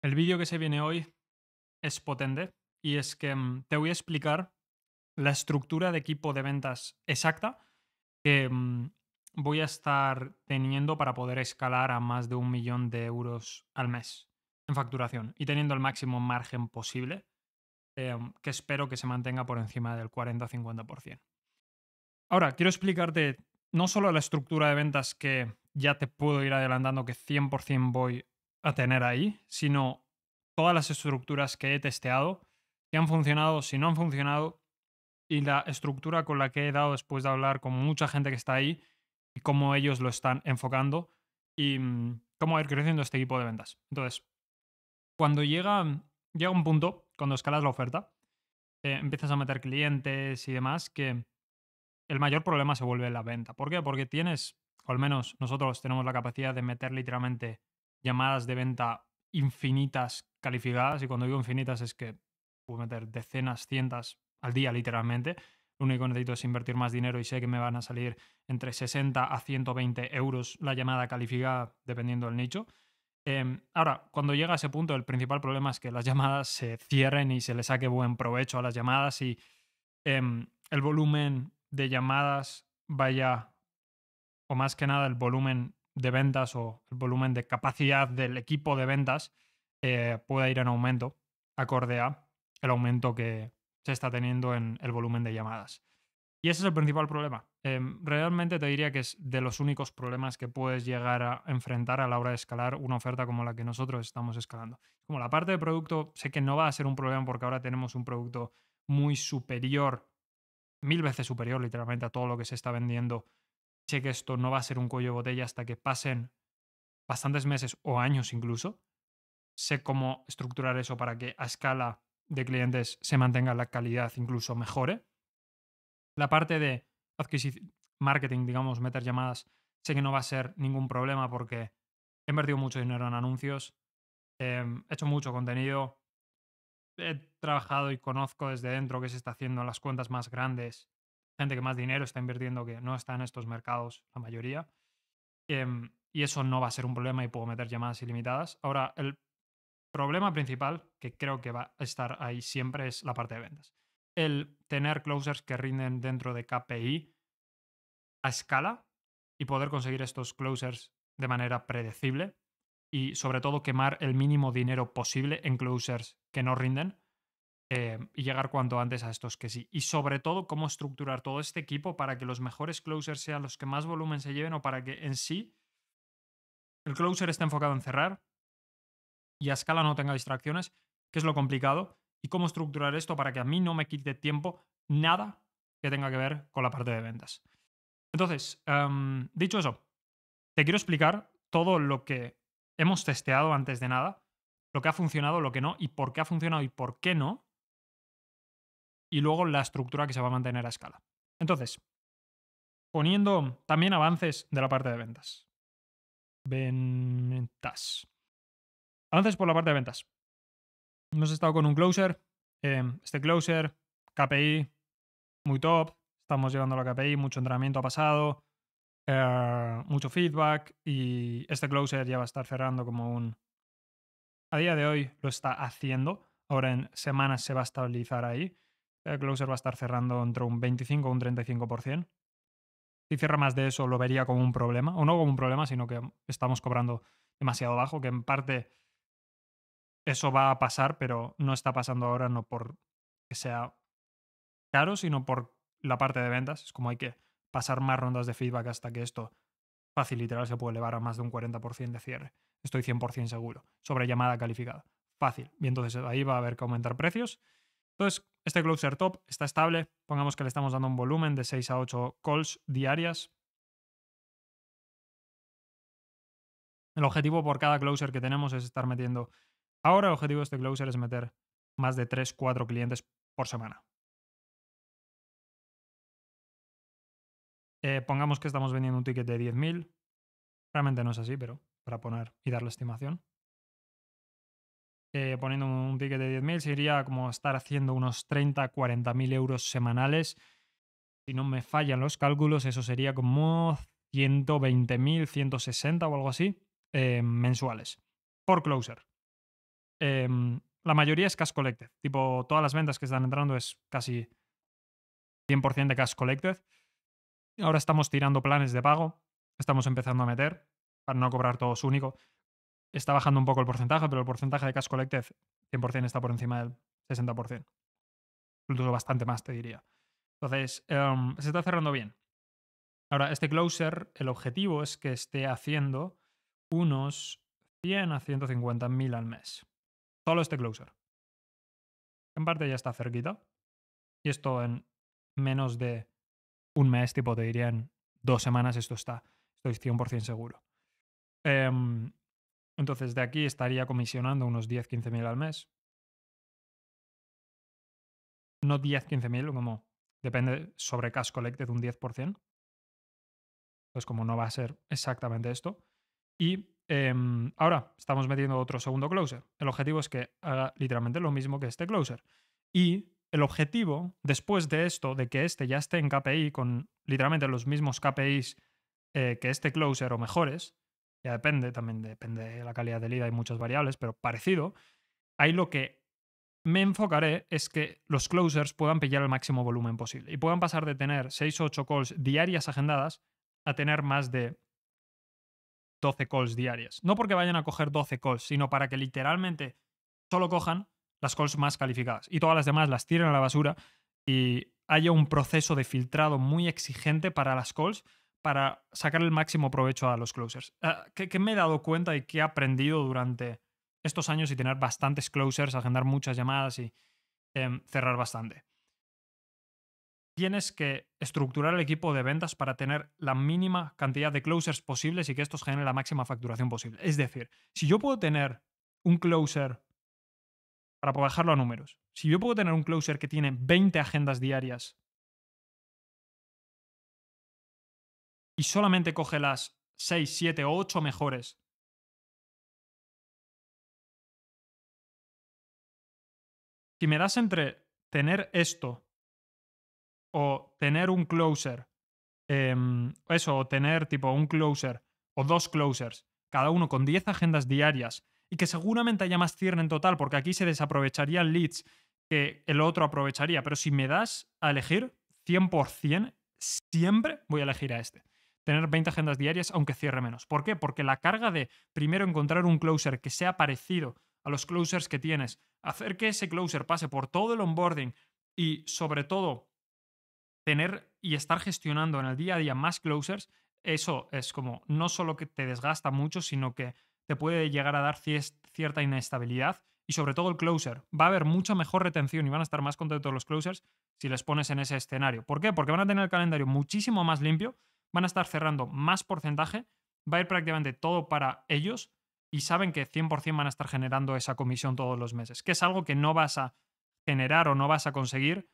El vídeo que se viene hoy es potente y es que te voy a explicar la estructura de equipo de ventas exacta que voy a estar teniendo para poder escalar a más de 1 millón de euros al mes en facturación y teniendo el máximo margen posible, que espero que se mantenga por encima del 40 o 50%. Ahora, quiero explicarte no solo la estructura de ventas que ya te puedo ir adelantando que 100% voy a tener ahí, sino todas las estructuras que he testeado, si han funcionado, si no han funcionado, y la estructura con la que he dado después de hablar con mucha gente que está ahí y cómo ellos lo están enfocando y cómo ir creciendo este equipo de ventas. Entonces, cuando llega un punto, cuando escalas la oferta, empiezas a meter clientes y demás, que el mayor problema se vuelve la venta. ¿Por qué? Porque tienes, o al menos nosotros tenemos la capacidad de meter literalmente llamadas de venta infinitas calificadas, y cuando digo infinitas es que puedo meter decenas, cientos al día literalmente. Lo único que necesito es invertir más dinero y sé que me van a salir entre 60 a 120 euros la llamada calificada dependiendo del nicho. Ahora, cuando llega a ese punto, el principal problema es que las llamadas se cierren y se le saque buen provecho a las llamadas y el volumen de llamadas vaya, o más que nada el volumen de ventas o el volumen de capacidad del equipo de ventas pueda ir en aumento, acorde a el aumento que se está teniendo en el volumen de llamadas. Y ese es el principal problema. Realmente te diría que es de los únicos problemas que puedes llegar a enfrentar a la hora de escalar una oferta como la que nosotros estamos escalando. Como la parte de producto, sé que no va a ser un problema porque ahora tenemos un producto muy superior, 1000 veces superior literalmente a todo lo que se está vendiendo. Sé que esto no va a ser un cuello de botella hasta que pasen bastantes meses o años incluso. Sé cómo estructurar eso para que a escala de clientes se mantenga la calidad, incluso mejore. La parte de marketing, digamos, meter llamadas, sé que no va a ser ningún problema porque he invertido mucho dinero en anuncios, he hecho mucho contenido, he trabajado y conozco desde dentro qué se está haciendo en las cuentas más grandes, gente que más dinero está invirtiendo que no está en estos mercados, la mayoría. Y eso no va a ser un problema y puedo meter llamadas ilimitadas. Ahora, el problema principal, que creo que va a estar ahí siempre, es la parte de ventas. El tener closers que rinden dentro de KPI a escala y poder conseguir estos closers de manera predecible y sobre todo quemar el mínimo dinero posible en closers que no rinden, y llegar cuanto antes a estos que sí. Y sobre todo, cómo estructurar todo este equipo para que los mejores closers sean los que más volumen se lleven o para que en sí el closer esté enfocado en cerrar y a escala no tenga distracciones, que es lo complicado, y cómo estructurar esto para que a mí no me quite tiempo nada que tenga que ver con la parte de ventas. Entonces, dicho eso, te quiero explicar todo lo que hemos testeado antes de nada, lo que ha funcionado, lo que no, y por qué ha funcionado y por qué no, y luego la estructura que se va a mantener a escala. Entonces, poniendo también avances de la parte de ventas. Ventas. Avances por la parte de ventas. Hemos estado con un closer. Este closer, KPI, muy top. Estamos llevando la KPI, mucho entrenamiento ha pasado, mucho feedback. Y este closer ya va a estar cerrando como un. A día de hoy lo está haciendo. Ahora en semanas se va a estabilizar ahí. El closer va a estar cerrando entre un 25 o un 35%. Si cierra más de eso, lo vería como un problema. O no como un problema, sino que estamos cobrando demasiado bajo, que en parte eso va a pasar, pero no está pasando ahora no por que sea caro, sino por la parte de ventas. Es como hay que pasar más rondas de feedback hasta que esto fácil, literal, se puede elevar a más de un 40% de cierre. Estoy 100% seguro. Sobre llamada calificada. Fácil. Y entonces ahí va a haber que aumentar precios. Entonces, este closer top está estable. Pongamos que le estamos dando un volumen de 6 a 8 calls diarias. El objetivo por cada closer que tenemos es estar metiendo. Ahora el objetivo de este closer es meter más de 3 4 clientes por semana. Pongamos que estamos vendiendo un ticket de 10.000. Realmente no es así, pero para poner y dar la estimación. Poniendo un ticket de 10.000 sería como estar haciendo unos 30 40.000 euros semanales. Si no me fallan los cálculos, eso sería como 120.000, 160 o algo así, mensuales. Por closer. la mayoría es cash collected. Tipo, todas las ventas que están entrando es casi 100% de cash collected. Ahora estamos tirando planes de pago. Estamos empezando a meter para no cobrar todo su único. Está bajando un poco el porcentaje, pero el porcentaje de cash collected 100% está por encima del 60%. Incluso bastante más, te diría. Entonces, se está cerrando bien. Ahora, este closer, el objetivo es que esté haciendo unos 100 a 150.000 al mes. Solo este closer. En parte ya está cerquita. Y esto en menos de un mes, tipo te diría en 2 semanas, esto está. Estoy 100% seguro. Entonces, de aquí estaría comisionando unos 10-15.000 al mes. No 10-15.000, como depende sobre cash collected un 10%. Pues como no va a ser exactamente esto. Y ahora estamos metiendo otro segundo closer. El objetivo es que haga literalmente lo mismo que este closer. Y el objetivo, después de esto, de que este ya esté en KPI con literalmente los mismos KPIs que este closer o mejores, ya depende, también depende de la calidad del lead, hay muchas variables, pero parecido, ahí lo que me enfocaré es que los closers puedan pillar el máximo volumen posible y puedan pasar de tener 6 o 8 calls diarias agendadas a tener más de 12 calls diarias. No porque vayan a coger 12 calls, sino para que literalmente solo cojan las calls más calificadas y todas las demás las tiren a la basura y haya un proceso de filtrado muy exigente para las calls para sacar el máximo provecho a los closers. ¿Qué me he dado cuenta y qué he aprendido durante estos años y tener bastantes closers, agendar muchas llamadas y cerrar bastante? Tienes que estructurar el equipo de ventas para tener la mínima cantidad de closers posibles y que estos generen la máxima facturación posible. Es decir, si yo puedo tener un closer, para bajarlo a números, si yo puedo tener un closer que tiene 20 agendas diarias y solamente coge las 6, 7 o 8 mejores, si me das entre tener esto o tener un closer, eso, o tener tipo un closer o dos closers, cada uno con 10 agendas diarias y que seguramente haya más cierre en total, porque aquí se desaprovecharían leads que el otro aprovecharía. Pero si me das a elegir 100%, siempre voy a elegir a este. Tener 20 agendas diarias, aunque cierre menos. ¿Por qué? Porque la carga de primero encontrar un closer que sea parecido a los closers que tienes, hacer que ese closer pase por todo el onboarding y sobre todo tener y estar gestionando en el día a día más closers, eso es como no solo que te desgasta mucho, sino que te puede llegar a dar cierta inestabilidad y sobre todo el closer. Va a haber mucha mejor retención y van a estar más contentos los closers si les pones en ese escenario. ¿Por qué? Porque van a tener el calendario muchísimo más limpio, van a estar cerrando más porcentaje, va a ir prácticamente todo para ellos y saben que 100% van a estar generando esa comisión todos los meses, que es algo que no vas a generar o no vas a conseguir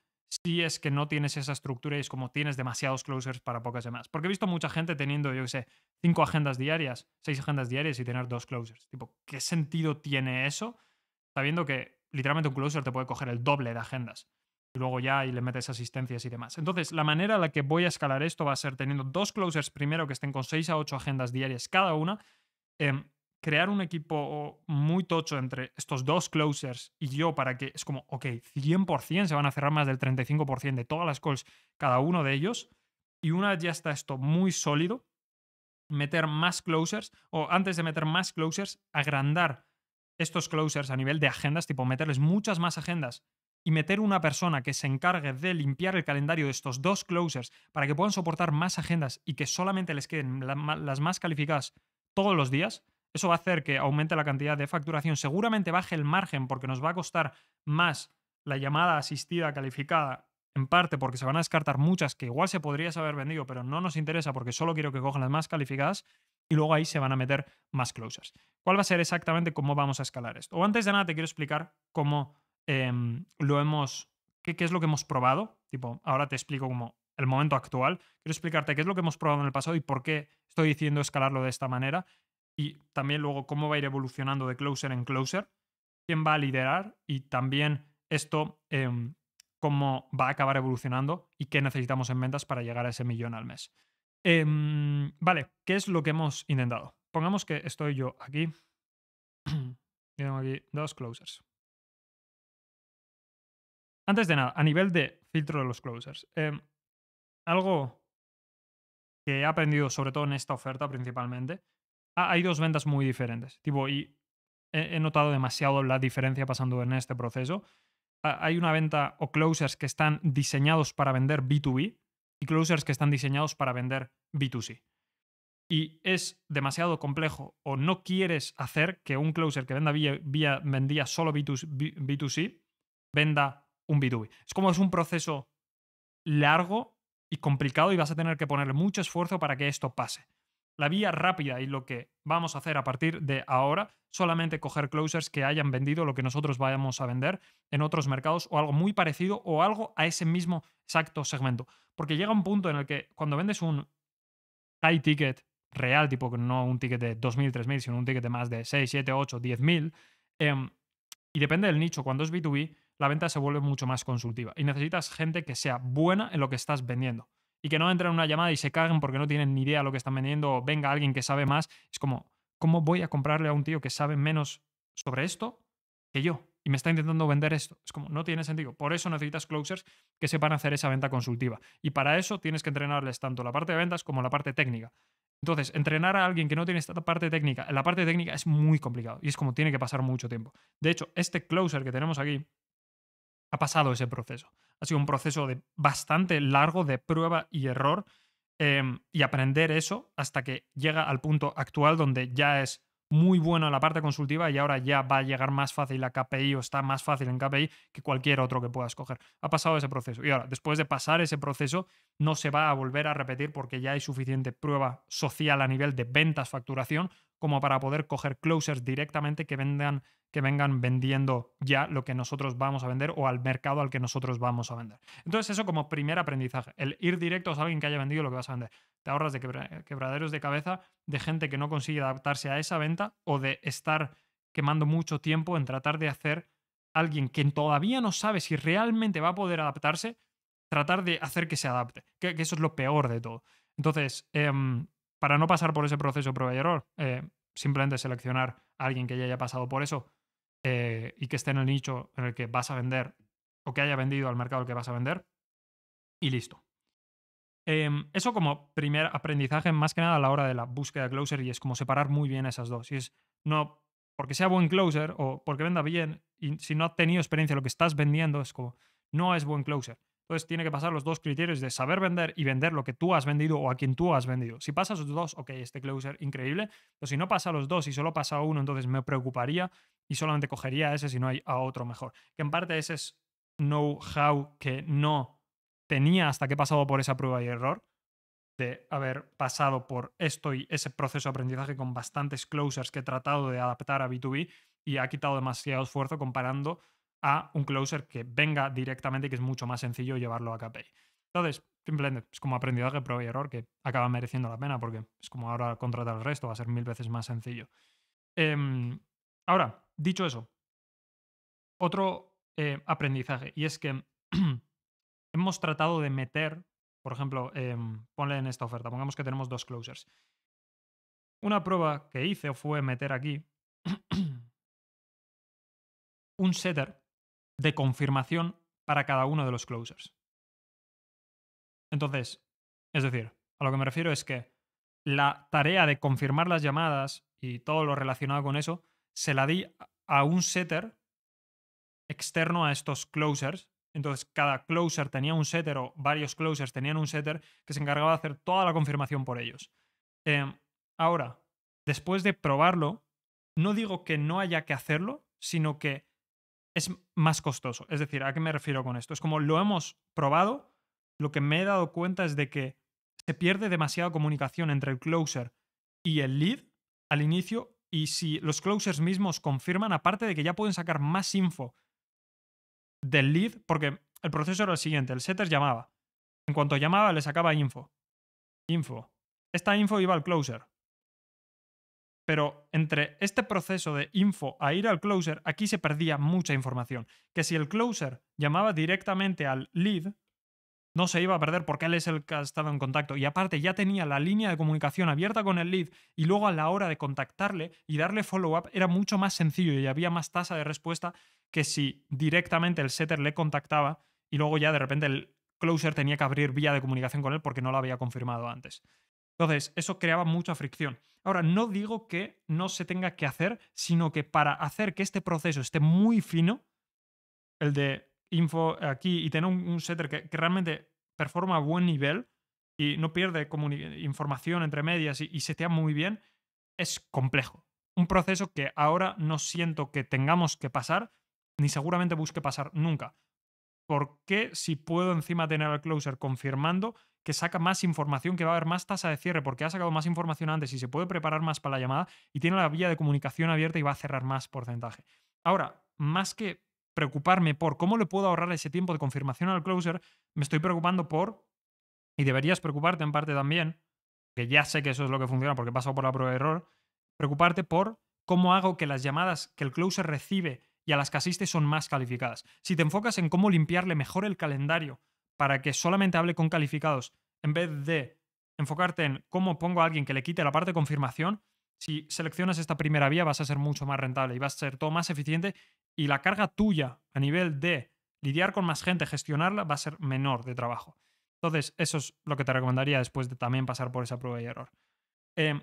si es que no tienes esa estructura y es como tienes demasiados closers para pocas llamadas. Porque he visto mucha gente teniendo, yo qué sé, 5 agendas diarias, 6 agendas diarias y tener 2 closers. Tipo, ¿qué sentido tiene eso? Sabiendo que literalmente un closer te puede coger el doble de agendas. Y luego ya y le metes asistencias y demás. Entonces, la manera en la que voy a escalar esto va a ser teniendo 2 closers primero que estén con 6 a 8 agendas diarias cada una. em, Crear un equipo muy tocho entre estos dos closers y yo para que es como, ok, 100% se van a cerrar más del 35% de todas las calls cada uno de ellos. Y una vez ya está esto muy sólido, meter más closers o antes de meter más closers, agrandar estos closers a nivel de agendas, tipo meterles muchas más agendas y meter una persona que se encargue de limpiar el calendario de estos dos closers para que puedan soportar más agendas y que solamente les queden las más calificadas todos los días. Eso va a hacer que aumente la cantidad de facturación. Seguramente baje el margen porque nos va a costar más la llamada asistida calificada, en parte porque se van a descartar muchas que igual se podrías haber vendido, pero no nos interesa porque solo quiero que cojan las más calificadas y luego ahí se van a meter más closers. ¿Cuál va a ser exactamente cómo vamos a escalar esto? O antes de nada te quiero explicar cómo lo hemos, qué es lo que hemos probado. Tipo, ahora te explico como el momento actual. Quiero explicarte qué es lo que hemos probado en el pasado y por qué estoy diciendo escalarlo de esta manera. Y también luego cómo va a ir evolucionando de closer en closer, quién va a liderar y también esto, cómo va a acabar evolucionando y qué necesitamos en ventas para llegar a ese 1.000.000 al mes. Vale, ¿qué es lo que hemos intentado? Pongamos que estoy yo aquí y tengo aquí 2 closers. Antes de nada, a nivel de filtro de los closers, algo que he aprendido, sobre todo en esta oferta principalmente, hay 2 ventas muy diferentes. Tipo, y he notado demasiado la diferencia pasando en este proceso. Hay una venta o closers que están diseñados para vender B2B y closers que están diseñados para vender B2C. Y es demasiado complejo o no quieres hacer que un closer que vendía solo B2C venda un B2B. Es como es un proceso largo y complicado y vas a tener que ponerle mucho esfuerzo para que esto pase. La vía rápida y lo que vamos a hacer a partir de ahora, solamente coger closers que hayan vendido lo que nosotros vayamos a vender en otros mercados o algo muy parecido o algo a ese mismo exacto segmento. Porque llega un punto en el que cuando vendes un high ticket real, tipo que no un ticket de 2.000, 3.000, sino un ticket de más de 6, 7, 8, 10.000, y depende del nicho, cuando es B2B, la venta se vuelve mucho más consultiva y necesitas gente que sea buena en lo que estás vendiendo y que no entren en una llamada y se caguen porque no tienen ni idea de lo que están vendiendo o venga alguien que sabe más. Es como, ¿cómo voy a comprarle a un tío que sabe menos sobre esto que yo? Y me está intentando vender esto. Es como, no tiene sentido. Por eso necesitas closers que sepan hacer esa venta consultiva. Y para eso tienes que entrenarles tanto la parte de ventas como la parte técnica. Entonces, entrenar a alguien que no tiene esta parte técnica, en la parte técnica es muy complicado y es como tiene que pasar mucho tiempo. De hecho, este closer que tenemos aquí ha pasado ese proceso. Ha sido un proceso bastante largo de prueba y error y aprender eso hasta que llega al punto actual donde ya es muy bueno en la parte consultiva y ahora ya va a llegar más fácil a KPI o está más fácil en KPI que cualquier otro que puedas coger. Ha pasado ese proceso y ahora, después de pasar ese proceso, no se va a volver a repetir porque ya hay suficiente prueba social a nivel de ventas, facturación, como para poder coger closers directamente que vengan vendiendo ya lo que nosotros vamos a vender o al mercado al que nosotros vamos a vender. Entonces, eso como primer aprendizaje, el ir directo a alguien que haya vendido lo que vas a vender. Te ahorras de quebraderos de cabeza de gente que no consigue adaptarse a esa venta o de estar quemando mucho tiempo en tratar de hacer alguien que todavía no sabe si realmente va a poder adaptarse, tratar de hacer que se adapte, que eso es lo peor de todo. Entonces, para no pasar por ese proceso de prueba y error, simplemente seleccionar a alguien que ya haya pasado por eso y que esté en el nicho en el que vas a vender o que haya vendido al mercado al que vas a vender y listo. Eso como primer aprendizaje, más que nada a la hora de la búsqueda de closer, y es como separar muy bien esas dos. Y es no porque sea buen closer o porque venda bien, y si no has tenido experiencia en lo que estás vendiendo, es como no es buen closer. Entonces tiene que pasar los dos criterios de saber vender y vender lo que tú has vendido o a quien tú has vendido. Si pasas los dos, ok, este closer increíble, pero si no pasa los dos y solo pasa uno, entonces me preocuparía y solamente cogería a ese si no hay a otro mejor. Que en parte ese es know-how que no tenía hasta que he pasado por esa prueba y error de haber pasado por esto y ese proceso de aprendizaje con bastantes closers que he tratado de adaptar a B2B y ha quitado demasiado esfuerzo comparando a un closer que venga directamente y que es mucho más sencillo llevarlo a KPI. Entonces, simplemente es como aprendizaje, prueba y error que acaba mereciendo la pena porque es como ahora contratar el resto, va a ser 1000 veces más sencillo. Ahora, dicho eso, otro aprendizaje y es que hemos tratado de meter, por ejemplo, ponle en esta oferta, pongamos que tenemos 2 closers. Una prueba que hice fue meter aquí un setter de confirmación para cada uno de los closers. Entonces, es decir, a lo que me refiero es que la tarea de confirmar las llamadas y todo lo relacionado con eso se la di a un setter externo a estos closers. Entonces, cada closer tenía un setter o varios closers tenían un setter que se encargaba de hacer toda la confirmación por ellos. Ahora, después de probarlo, no digo que no haya que hacerlo, sino que es más costoso. Es decir, ¿a qué me refiero con esto? Es como lo hemos probado, lo que me he dado cuenta es de que se pierde demasiada comunicación entre el closer y el lead al inicio, y si los closers mismos confirman, aparte de que ya pueden sacar más info del lead, porque el proceso era el siguiente, el setter llamaba. En cuanto llamaba, le sacaba info. Info. Esta info iba al closer. Pero entre este proceso de info a ir al closer, aquí se perdía mucha información. Que si el closer llamaba directamente al lead, no se iba a perder porque él es el que ha estado en contacto. Y aparte ya tenía la línea de comunicación abierta con el lead y luego a la hora de contactarle y darle follow-up era mucho más sencillo y había más tasa de respuesta que si directamente el setter le contactaba y luego ya de repente el closer tenía que abrir vía de comunicación con él porque no lo había confirmado antes. Entonces, eso creaba mucha fricción. Ahora, no digo que no se tenga que hacer, sino que para hacer que este proceso esté muy fino, el de info aquí y tener un setter que realmente performa a buen nivel y no pierde información entre medias y setea muy bien, es complejo. Un proceso que ahora no siento que tengamos que pasar, ni seguramente busque pasar nunca. ¿Por qué si puedo encima tener al closer confirmando que saca más información, que va a haber más tasa de cierre porque ha sacado más información antes y se puede preparar más para la llamada y tiene la vía de comunicación abierta y va a cerrar más porcentaje? Ahora, más que preocuparme por cómo le puedo ahorrar ese tiempo de confirmación al closer, me estoy preocupando por, y deberías preocuparte en parte también, que ya sé que eso es lo que funciona porque he pasado por la prueba de error, preocuparte por cómo hago que las llamadas que el closer recibe y a las que asiste son más calificadas. Si te enfocas en cómo limpiarle mejor el calendario para que solamente hable con calificados, en vez de enfocarte en cómo pongo a alguien que le quite la parte de confirmación, si seleccionas esta primera vía vas a ser mucho más rentable y vas a ser todo más eficiente y la carga tuya a nivel de lidiar con más gente, gestionarla, va a ser menor de trabajo. Entonces, eso es lo que te recomendaría después de también pasar por esa prueba y error. Em,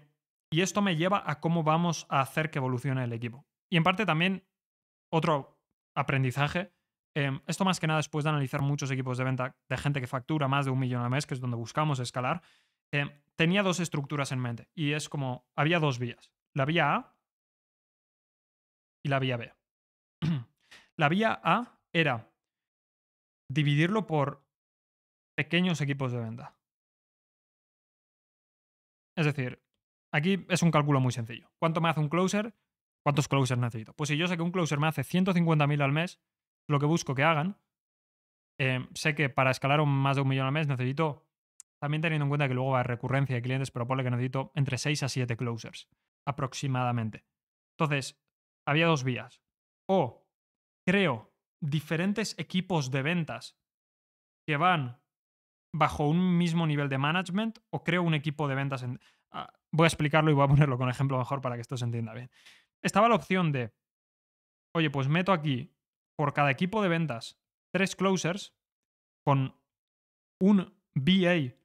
y esto me lleva a cómo vamos a hacer que evolucione el equipo. Y en parte también otro aprendizaje. Esto más que nada después de analizar muchos equipos de venta de gente que factura más de 1 millón al mes, que es donde buscamos escalar, tenía dos estructuras en mente. Y es como, había dos vías. La vía A y la vía B. La vía A era dividirlo por pequeños equipos de venta. Es decir, aquí es un cálculo muy sencillo. ¿Cuánto me hace un closer? ¿Cuántos closers necesito? Pues si yo sé que un closer me hace 150.000 al mes, lo que busco que hagan, sé que para escalar más de 1 millón al mes necesito, también teniendo en cuenta que luego va a recurrencia de clientes, pero ponle que necesito entre 6 a 7 closers, aproximadamente. Entonces, había dos vías. O creo diferentes equipos de ventas que van bajo un mismo nivel de management o creo un equipo de ventas en... voy a explicarlo y voy a ponerlo con ejemplo mejor para que esto se entienda bien. Estaba la opción de, oye, pues meto aquí por cada equipo de ventas 3 closers con un BA,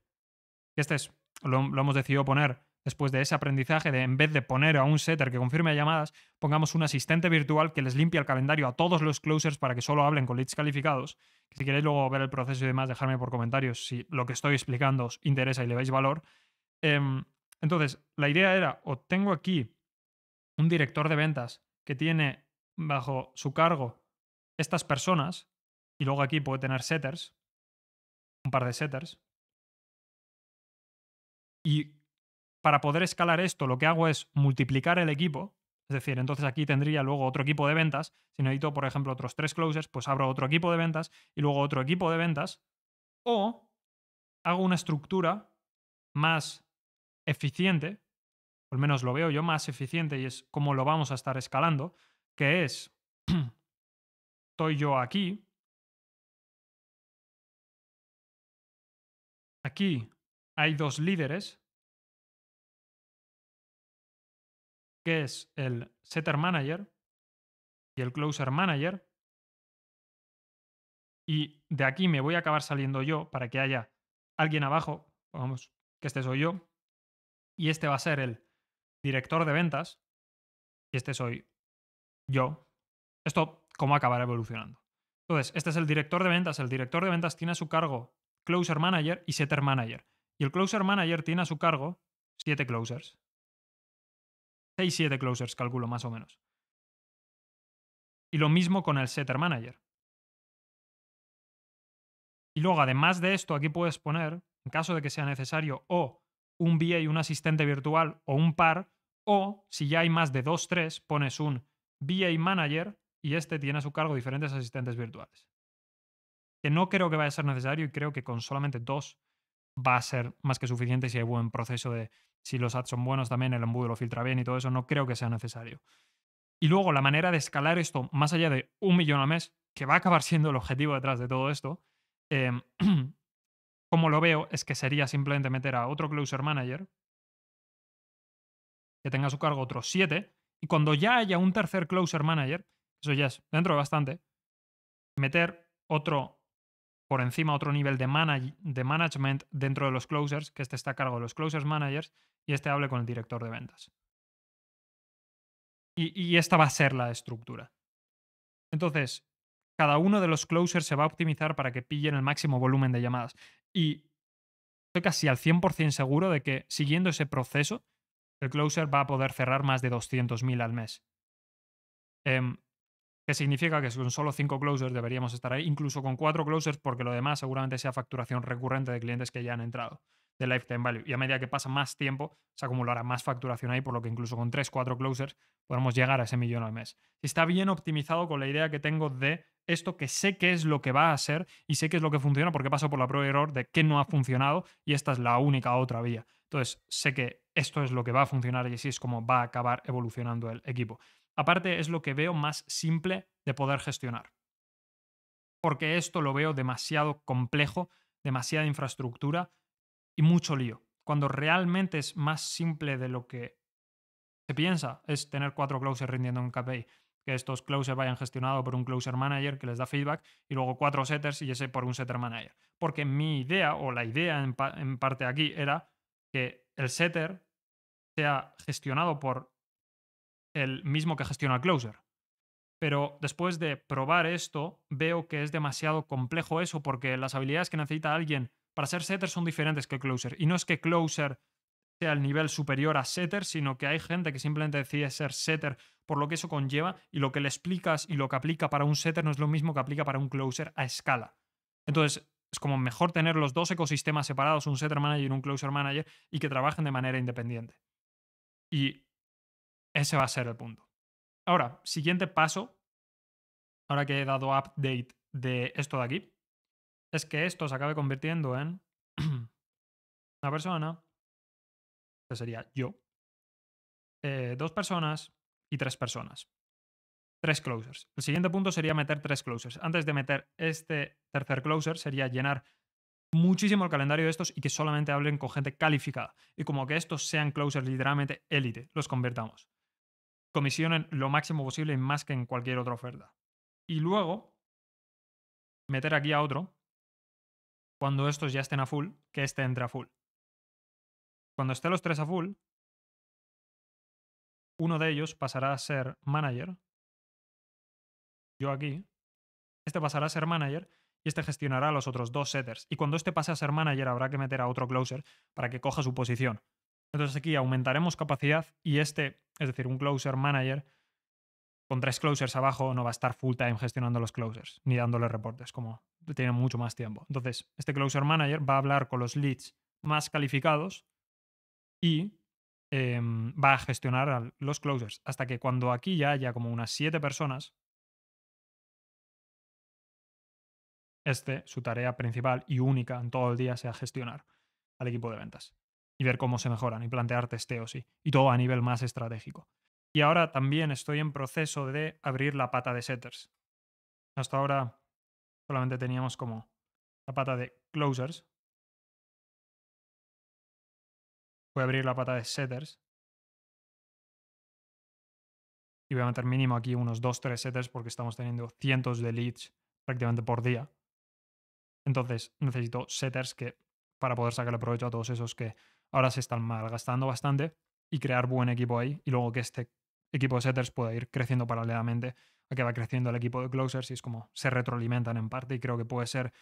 que lo hemos decidido poner después de ese aprendizaje de en vez de poner a un setter que confirme llamadas, pongamos un asistente virtual que les limpie el calendario a todos los closers para que solo hablen con leads calificados. Que si queréis luego ver el proceso y demás, dejadme por comentarios si lo que estoy explicando os interesa y le veis valor. Entonces, la idea era, o tengo aquí un director de ventas que tiene bajo su cargo estas personas, y luego aquí puede tener setters, un par de setters, y para poder escalar esto, lo que hago es multiplicar el equipo. Es decir, entonces aquí tendría luego otro equipo de ventas. Si necesito, por ejemplo, otros 3 closers, pues abro otro equipo de ventas y luego otro equipo de ventas. O hago una estructura más eficiente, al menos lo veo yo más eficiente y es como lo vamos a estar escalando, que es, estoy yo aquí, aquí hay dos líderes, que es el setter manager y el closer manager, y de aquí me voy a acabar saliendo yo para que haya alguien abajo, vamos, que este soy yo, y este va a ser el director de ventas, y este soy yo. Esto, ¿cómo acabará evolucionando? Entonces, este es el director de ventas. El director de ventas tiene a su cargo closer manager y setter manager. Y el closer manager tiene a su cargo 7 closers. 6, 7 closers, calculo más o menos. Y lo mismo con el setter manager. Y luego, además de esto, aquí puedes poner, en caso de que sea necesario, o un VA y un asistente virtual, o un par, o si ya hay más de 2, 3, pones un VA manager y este tiene a su cargo diferentes asistentes virtuales. Que no creo que vaya a ser necesario y creo que con solamente 2 va a ser más que suficiente si hay buen proceso de si los ads son buenos también, el embudo lo filtra bien y todo eso, no creo que sea necesario. Y luego la manera de escalar esto más allá de 1 millón al mes, que va a acabar siendo el objetivo detrás de todo esto, como lo veo es que sería simplemente meter a otro Closer Manager que tenga a su cargo otros 7 y cuando ya haya un tercer Closer Manager, eso ya es dentro de bastante, meter otro por encima, otro nivel de management dentro de los closers, que este está a cargo de los closers managers y este hable con el director de ventas. Y esta va a ser la estructura. Entonces, cada uno de los closers se va a optimizar para que pillen el máximo volumen de llamadas. Y estoy casi al 100% seguro de que siguiendo ese proceso, el closer va a poder cerrar más de 200.000 al mes. Que significa que con solo 5 closers deberíamos estar ahí, incluso con 4 closers, porque lo demás seguramente sea facturación recurrente de clientes que ya han entrado, de lifetime value. Y a medida que pasa más tiempo, se acumulará más facturación ahí, por lo que incluso con 3, 4 closers podemos llegar a ese millón al mes. Si está bien optimizado con la idea que tengo de esto, que sé qué es lo que va a ser y sé qué es lo que funciona, porque paso por la prueba y error de qué no ha funcionado y esta es la única otra vía. Entonces, sé que esto es lo que va a funcionar y así es como va a acabar evolucionando el equipo. Aparte, es lo que veo más simple de poder gestionar. Porque esto lo veo demasiado complejo, demasiada infraestructura y mucho lío. Cuando realmente es más simple de lo que se piensa, es tener 4 closers rindiendo en KPI. Que estos closers vayan gestionados por un closer manager que les da feedback y luego 4 setters y ese por un setter manager. Porque mi idea, o la idea en parte aquí, era que el setter sea gestionado por el mismo que gestiona el closer. Pero después de probar esto, veo que es demasiado complejo eso, porque las habilidades que necesita alguien para ser setter son diferentes que closer. Y no es que closer sea el nivel superior a setter, sino que hay gente que simplemente decide ser setter por lo que eso conlleva y lo que le explicas y lo que aplica para un setter no es lo mismo que aplica para un closer a escala. Entonces, es como mejor tener los dos ecosistemas separados, un setter manager y un closer manager, y que trabajen de manera independiente. Y ese va a ser el punto. Ahora, siguiente paso, ahora que he dado update de esto de aquí, es que esto se acabe convirtiendo en una persona, que sería yo, 2 personas y 3 personas. 3 closers. El siguiente punto sería meter 3 closers. Antes de meter este tercer closer sería llenar muchísimo el calendario de estos y que solamente hablen con gente calificada. Y como que estos sean closers literalmente élite, los convertamos. Comisionen lo máximo posible y más que en cualquier otra oferta. Y luego meter aquí a otro cuando estos ya estén a full, que este entre a full. Cuando estén los 3 a full, uno de ellos pasará a ser manager, yo aquí, este pasará a ser manager y este gestionará a los otros 2 setters. Y cuando este pase a ser manager habrá que meter a otro closer para que coja su posición. Entonces aquí aumentaremos capacidad y este, es decir, un closer manager, con 3 closers abajo no va a estar full time gestionando los closers, ni dándole reportes, como tiene mucho más tiempo. Entonces, este closer manager va a hablar con los leads más calificados y va a gestionar a los closers. Hasta que cuando aquí ya haya como unas 7 personas, su tarea principal y única en todo el día sea gestionar al equipo de ventas y ver cómo se mejoran y plantear testeos y todo a nivel más estratégico. Y ahora también estoy en proceso de abrir la pata de setters. Hasta ahora solamente teníamos como la pata de closers. Voy a abrir la pata de setters y voy a meter mínimo aquí unos 2-3 setters porque estamos teniendo cientos de leads prácticamente por día. Entonces necesito setters que, para poder sacarle provecho a todos esos que ahora se están malgastando bastante y crear buen equipo ahí y luego que este equipo de setters pueda ir creciendo paralelamente a que va creciendo el equipo de closers y es como se retroalimentan en parte y creo que puede ser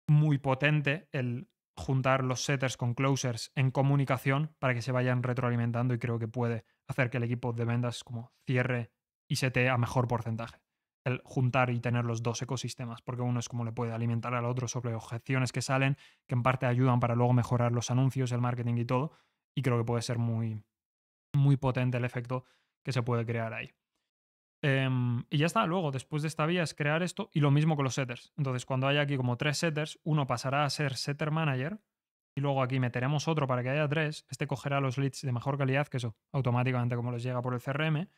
muy potente el juntar los setters con closers en comunicación para que se vayan retroalimentando y creo que puede hacer que el equipo de ventas como cierre y setee a mejor porcentaje. El juntar y tener los dos ecosistemas, porque uno es como le puede alimentar al otro sobre objeciones que salen, que en parte ayudan para luego mejorar los anuncios, el marketing y todo, y creo que puede ser muy, muy potente el efecto que se puede crear ahí. Y ya está, luego, después de esta vía es crear esto y lo mismo con los setters. Entonces, cuando haya aquí como 3 setters, uno pasará a ser setter manager y luego aquí meteremos otro para que haya 3. Este cogerá los leads de mejor calidad, que eso automáticamente como les llega por el CRM.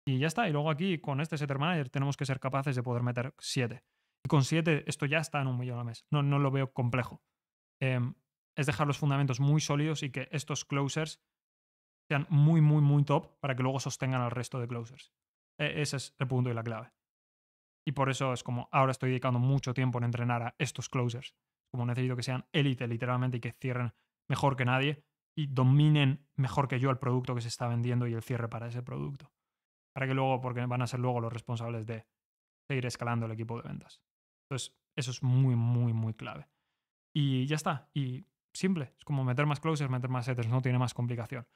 Y ya está. Y luego aquí con este setter manager tenemos que ser capaces de poder meter 7. Y con 7 esto ya está en un millón al mes. No, no lo veo complejo. es dejar los fundamentos muy sólidos y que estos closers sean muy, muy, muy top para que luego sostengan al resto de closers. Ese es el punto y la clave. Y por eso es como ahora estoy dedicando mucho tiempo en entrenar a estos closers. Como necesito que sean élite literalmente y que cierren mejor que nadie y dominen mejor que yo el producto que se está vendiendo y el cierre para ese producto. Para que luego, porque van a ser luego los responsables de seguir escalando el equipo de ventas. Entonces, eso es muy, muy, muy clave. Y ya está. Y simple. Es como meter más closers, meter más setters. No tiene más complicación.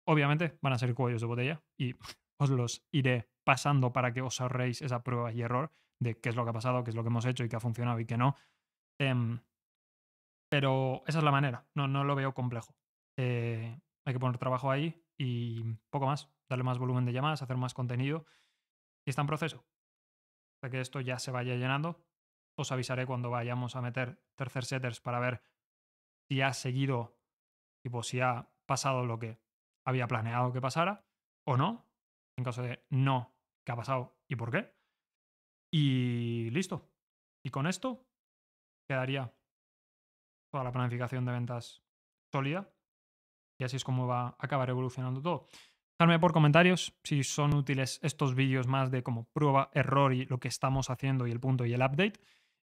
Obviamente van a ser cuellos de botella y os los iré pasando para que os ahorréis esa prueba y error de qué es lo que ha pasado, qué es lo que hemos hecho y qué ha funcionado y qué no. Pero esa es la manera. No lo veo complejo. Hay que poner trabajo ahí y poco más. Darle más volumen de llamadas, hacer más contenido. Y está en proceso. Hasta que esto ya se vaya llenando, os avisaré cuando vayamos a meter tercer setters para ver si ha seguido, tipo, si ha pasado lo que había planeado que pasara o no. En caso de no, qué ha pasado y por qué. Y listo. Y con esto quedaría toda la planificación de ventas sólida. Y así es como va a acabar evolucionando todo. Dejadme por comentarios si son útiles estos vídeos más de como prueba, error y lo que estamos haciendo y el punto y el update.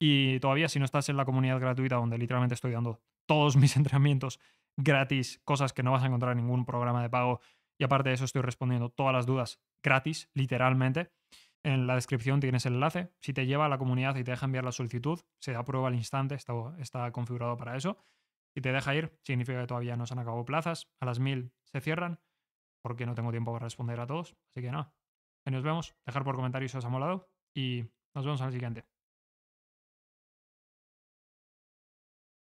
Y todavía si no estás en la comunidad gratuita donde literalmente estoy dando todos mis entrenamientos gratis, cosas que no vas a encontrar en ningún programa de pago. Y aparte de eso estoy respondiendo todas las dudas gratis, literalmente. En la descripción tienes el enlace. Si te lleva a la comunidad y te deja enviar la solicitud, se aprueba al instante, está configurado para eso. Si te deja ir, significa que todavía no se han acabado plazas. A las 1000 se cierran, porque no tengo tiempo para responder a todos. Así que nada. Ahí nos vemos. Dejar por comentarios si os ha molado. Y nos vemos en el siguiente.